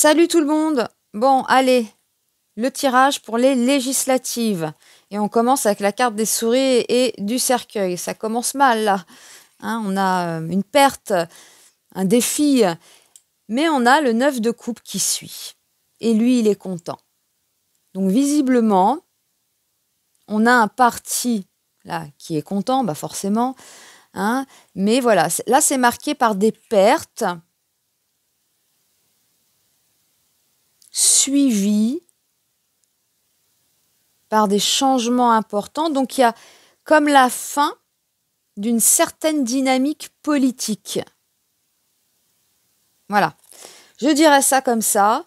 Salut tout le monde! Bon, allez, le tirage pour les législatives. Et on commence avec la carte des souris et du cercueil. Ça commence mal, là. Hein, on a une perte, un défi. Mais on a le 9 de coupe qui suit. Et lui, il est content. Donc, visiblement, on a un parti là qui est content, bah forcément. Hein, mais voilà, là, c'est marqué par des pertes suivies par des changements importants. Donc, il y a comme la fin d'une certaine dynamique politique. Voilà. Je dirais ça comme ça.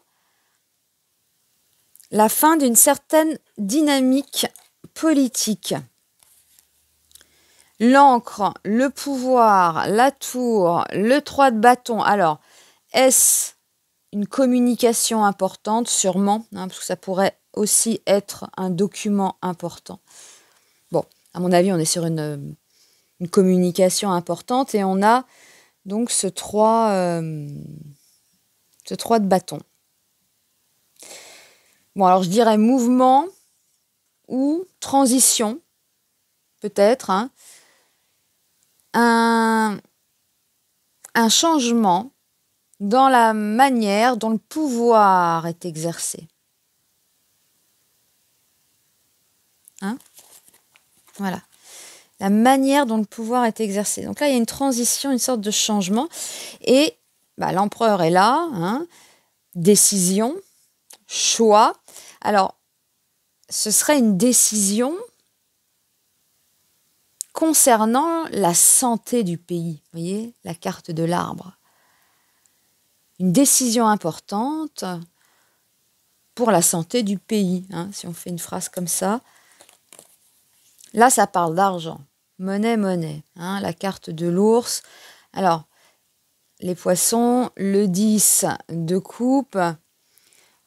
La fin d'une certaine dynamique politique. L'encre, le pouvoir, la tour, le 3 de bâton. Alors, est-ce une communication importante? Sûrement, hein, parce que ça pourrait aussi être un document important. Bon, à mon avis, on est sur une communication importante et on a donc ce 3 de bâton. Bon, alors je dirais mouvement ou transition, peut-être. Hein. Un changement dans la manière dont le pouvoir est exercé. Hein? Voilà. La manière dont le pouvoir est exercé. Donc là, il y a une transition, une sorte de changement. Et bah, l'empereur est là. Hein? Décision, choix. Alors, ce serait une décision concernant la santé du pays. Vous voyez, la carte de l'arbre. Une décision importante pour la santé du pays, hein, si on fait une phrase comme ça. Là, ça parle d'argent. Monnaie, monnaie. Hein, la carte de l'ours. Alors, les poissons, le 10 de coupe.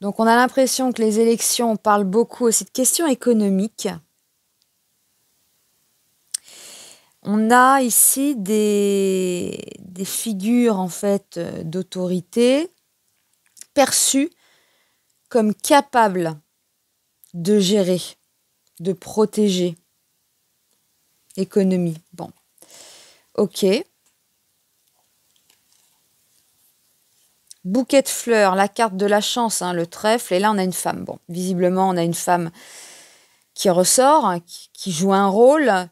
Donc, on a l'impression que les élections parlent beaucoup aussi de questions économiques. On a ici des figures, en fait, d'autorité perçues comme capables de gérer, de protéger l'économie. Bon, ok. Bouquet de fleurs, la carte de la chance, hein, le trèfle. Et là, on a une femme. Bon, visiblement, on a une femme qui ressort, hein, qui joue un rôle.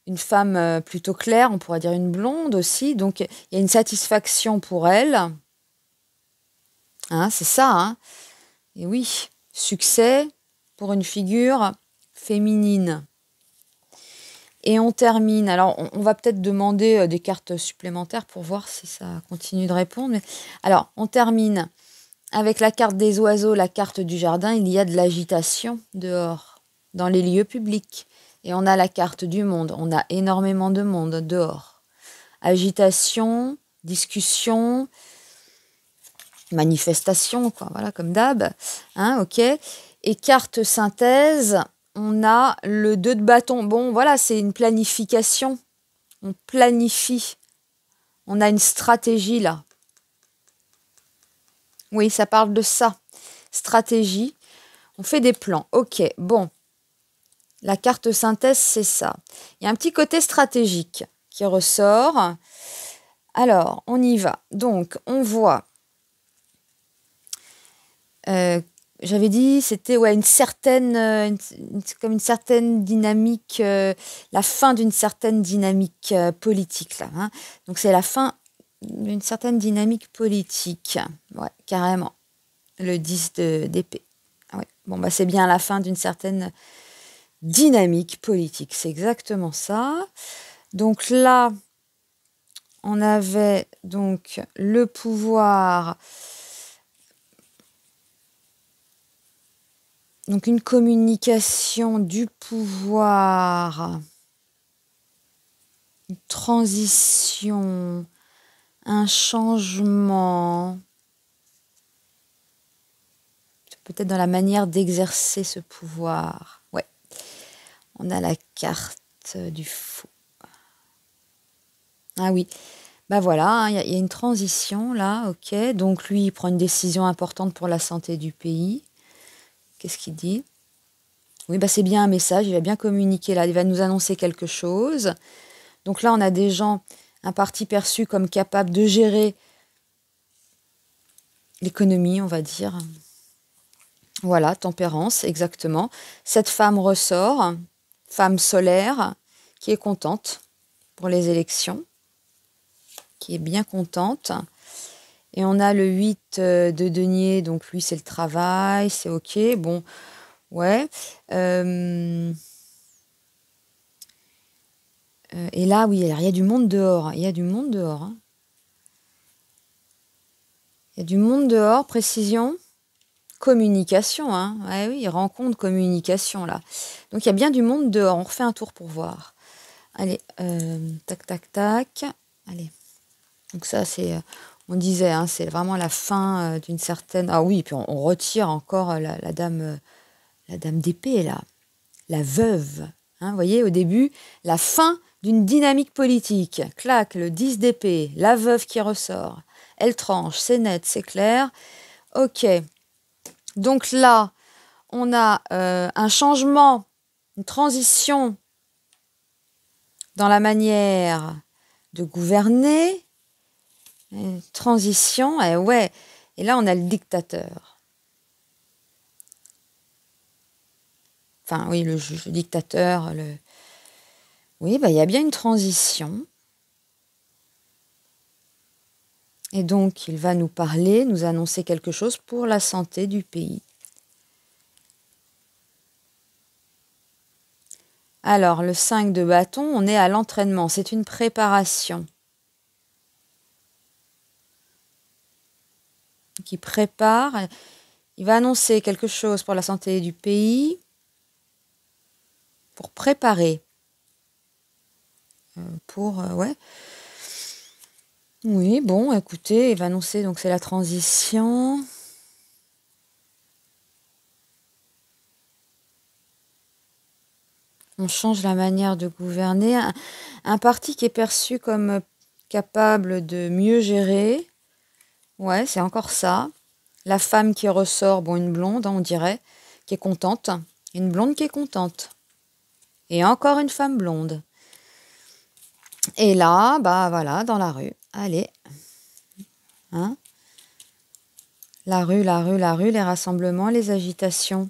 Une femme plutôt claire, on pourrait dire une blonde aussi. Donc, il y a une satisfaction pour elle. Hein, c'est ça. Hein. Et oui, succès pour une figure féminine. Et on termine. Alors, on va peut-être demander des cartes supplémentaires pour voir si ça continue de répondre. Mais... Alors, on termine avec la carte des oiseaux, la carte du jardin. Il y a de l'agitation dehors, dans les lieux publics. Et on a la carte du monde. On a énormément de monde dehors. Agitation, discussion, manifestation, quoi. Voilà, comme d'hab. Hein, ok. Et carte synthèse, on a le 2 de bâton. Bon, voilà, c'est une planification. On planifie. On a une stratégie, là. Oui, ça parle de ça. Stratégie. On fait des plans. Ok, bon. La carte synthèse, c'est ça. Il y a un petit côté stratégique qui ressort. Alors, on y va. Donc, on voit... j'avais dit, c'était ouais, une certaine dynamique, la fin d'une certaine dynamique politique. Là, hein. Donc, c'est la fin d'une certaine dynamique politique. Ouais, carrément. Le 10 d'épée. Ouais. Bon, bah, c'est bien la fin d'une certaine dynamique politique. C'est exactement ça. Donc là, on avait donc le pouvoir... Donc une communication du pouvoir, une transition, un changement, peut-être dans la manière d'exercer ce pouvoir. Ouais, on a la carte du fou. Ah oui, Bah voilà, hein, il y a une transition là, ok. Donc lui, il prend une décision importante pour la santé du pays. Qu'est-ce qu'il dit? Oui, bah c'est bien un message, il va bien communiquer là, il va nous annoncer quelque chose. Donc là, on a des gens, un parti perçu comme capable de gérer l'économie, on va dire. Voilà, tempérance, exactement. Cette femme ressort, femme solaire, qui est contente pour les élections, qui est bien contente. Et on a le 8 de denier, donc lui c'est le travail, c'est ok, bon, ouais. Et là, oui, alors, il y a du monde dehors, il y a du monde dehors. Hein. Il y a du monde dehors, précision, communication, hein. Ouais, oui, rencontre, communication, là. Donc il y a bien du monde dehors, on refait un tour pour voir. Allez, tac, tac, tac. Allez. Donc ça, c'est, on disait, hein, c'est vraiment la fin d'une certaine... Ah oui, puis on retire encore la dame d'épée, là. La veuve. Hein, vous voyez, au début, la fin d'une dynamique politique. Clac, le 10 d'épée, la veuve qui ressort. Elle tranche, c'est net, c'est clair. Ok. Donc là, on a un changement, une transition dans la manière de gouverner. Une transition, et ouais. Et là, on a le dictateur. Enfin, oui, le juge, le dictateur. Oui, bah, il y a bien une transition. Et donc, il va nous parler, nous annoncer quelque chose pour la santé du pays. Alors, le 5 de bâton, on est à l'entraînement. C'est une préparation. Qui prépare. Il va annoncer quelque chose pour la santé du pays. Pour préparer. Ouais. Oui, bon, écoutez, il va annoncer, donc c'est la transition. On change la manière de gouverner. Un parti qui est perçu comme capable de mieux gérer. Ouais, c'est encore ça. La femme qui ressort, bon, une blonde, hein, on dirait, qui est contente. Une blonde qui est contente. Et encore une femme blonde. Et là, bah voilà, dans la rue. Allez. Hein? La rue, la rue, la rue, les rassemblements, les agitations.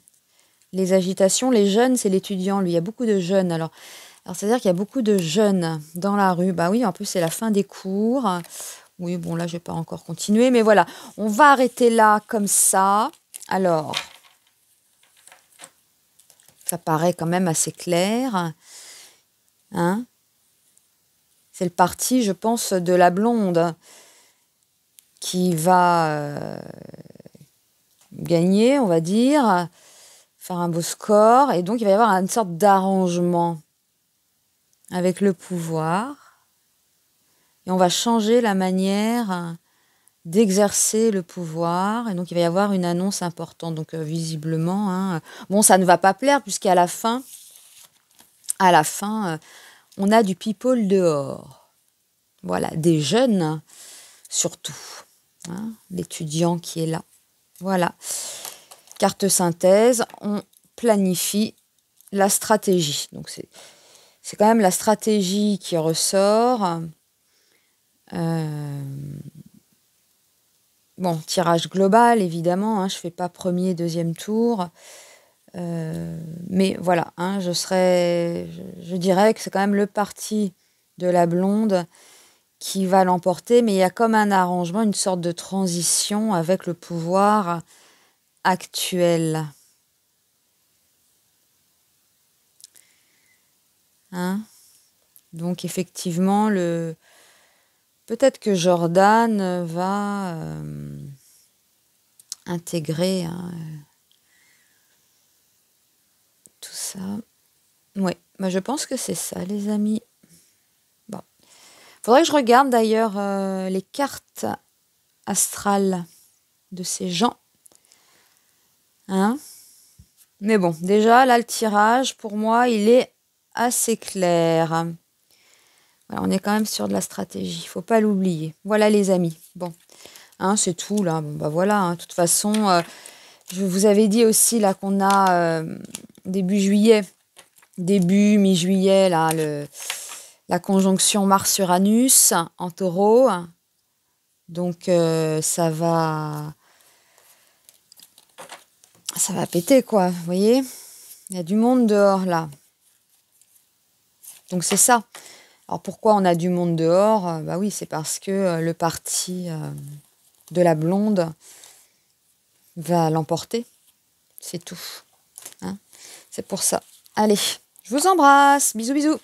Les agitations, les jeunes, c'est l'étudiant, lui. Il y a beaucoup de jeunes. Alors c'est-à-dire qu'il y a beaucoup de jeunes dans la rue. Bah oui, en plus, c'est la fin des cours. Oui, bon, là, je vais pas encore continuer. Mais voilà, on va arrêter là, comme ça. Alors, ça paraît quand même assez clair. Hein? C'est le parti, je pense, de la blonde qui va gagner, on va dire, faire un beau score. Et donc, il va y avoir une sorte d'arrangement avec le pouvoir. Et on va changer la manière d'exercer le pouvoir. Et donc, il va y avoir une annonce importante. Donc, visiblement, hein, bon, ça ne va pas plaire puisqu'à la fin, on a du people dehors. Voilà, des jeunes surtout. Hein, l'étudiant qui est là. Voilà. Carte synthèse, on planifie la stratégie. Donc, c'est quand même la stratégie qui ressort. Bon, tirage global, évidemment. Hein, je ne fais pas premier, deuxième tour. Mais voilà, hein, je dirais que c'est quand même le parti de la blonde qui va l'emporter. Mais il y a comme un arrangement, une sorte de transition avec le pouvoir actuel. Hein? Donc effectivement, peut-être que Jordan va intégrer tout ça. Oui, bah, je pense que c'est ça, les amis. Bon. Faudrait que je regarde d'ailleurs les cartes astrales de ces gens. Hein? Mais bon, déjà, là, le tirage, pour moi, il est assez clair. Voilà, on est quand même sur de la stratégie. Il faut pas l'oublier. Voilà les amis. Bon, hein, c'est tout là. Bon, bah voilà. Hein. De toute façon, je vous avais dit aussi là qu'on a début juillet, début mi-juillet là, la conjonction Mars-Uranus en Taureau. Donc ça va péter quoi. Vous voyez, il y a du monde dehors là. Donc c'est ça. Alors pourquoi on a du monde dehors? Bah oui, c'est parce que le parti de la blonde va l'emporter. C'est tout. Hein, c'est pour ça. Allez, je vous embrasse. Bisous, bisous.